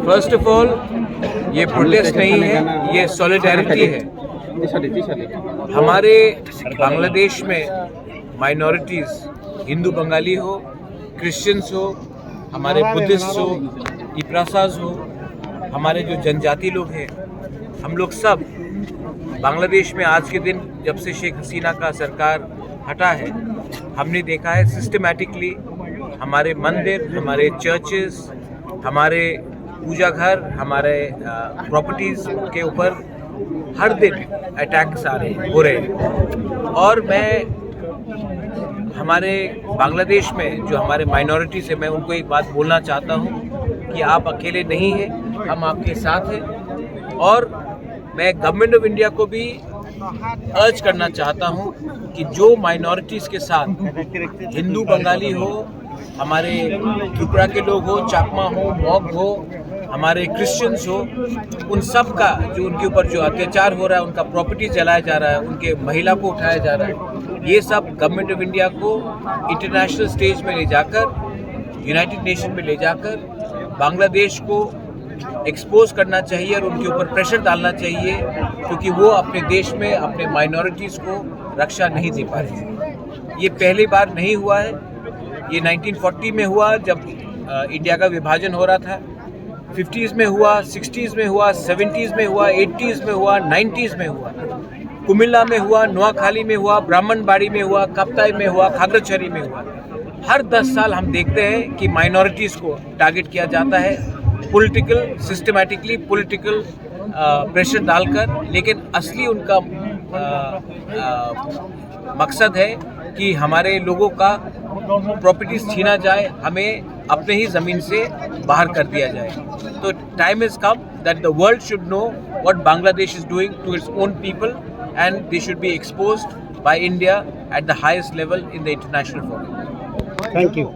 First of all ये protest नहीं है, ये सॉलिडारिटी है। हमारे बांग्लादेश में माइनॉरिटीज़ हिंदू बंगाली हो, क्रिश्चियंस हो, हमारे बुद्धिस्ट हो, इप्रासाज हो, हमारे जो जनजाति लोग हैं, हम लोग सब बांग्लादेश में आज के दिन जब से शेख हसीना का सरकार हटा है, हमने देखा है सिस्टमैटिकली हमारे मंदिर, हमारे चर्चेस, हमारे पूजा घर, हमारे प्रॉपर्टीज़ के ऊपर हर दिन अटैक्स हो रहे हैं। और मैं हमारे बांग्लादेश में जो हमारे माइनॉरिटीज़ है, मैं उनको एक बात बोलना चाहता हूँ कि आप अकेले नहीं हैं, हम आपके साथ हैं। और मैं गवर्नमेंट ऑफ इंडिया को भी अर्ज करना चाहता हूँ कि जो माइनॉरिटीज़ के साथ हिंदू बंगाली हो, हमारे त्रिपुरा के लोग हो, चाकमा हो, मॉग हो, हमारे क्रिश्चियंस हो, उन सब का जो उनके ऊपर जो अत्याचार हो रहा है, उनका प्रॉपर्टी जलाया जा रहा है, उनके महिला को उठाया जा रहा है, ये सब गवर्नमेंट ऑफ इंडिया को इंटरनेशनल स्टेज में ले जाकर, यूनाइटेड नेशन में ले जाकर बांग्लादेश को एक्सपोज करना चाहिए और उनके ऊपर प्रेशर डालना चाहिए, क्योंकि वो अपने देश में अपने माइनॉरिटीज़ को रक्षा नहीं दे पा रहे। ये पहली बार नहीं हुआ है, ये 1940 में हुआ जब इंडिया का विभाजन हो रहा था, 50s में हुआ, 60s में हुआ, 70s में हुआ, 80s में हुआ, 90s में हुआ, कुमिल्ला में हुआ, नोआखाली में हुआ, ब्राह्मणबाड़ी में हुआ, कप्ताई में हुआ, खागड़ाछड़ी में हुआ। हर 10 साल हम देखते हैं कि माइनॉरिटीज़ को टारगेट किया जाता है पॉलिटिकल, सिस्टमैटिकली पॉलिटिकल प्रेशर डालकर, लेकिन असली उनका मकसद है कि हमारे लोगों का प्रॉपर्टीज छीना जाए, हमें अपने ही ज़मीन से बाहर कर दिया जाए। तो time is come that the world should know what Bangladesh is doing to its own people and they should be exposed by India at the highest level in the international forum. Thank you.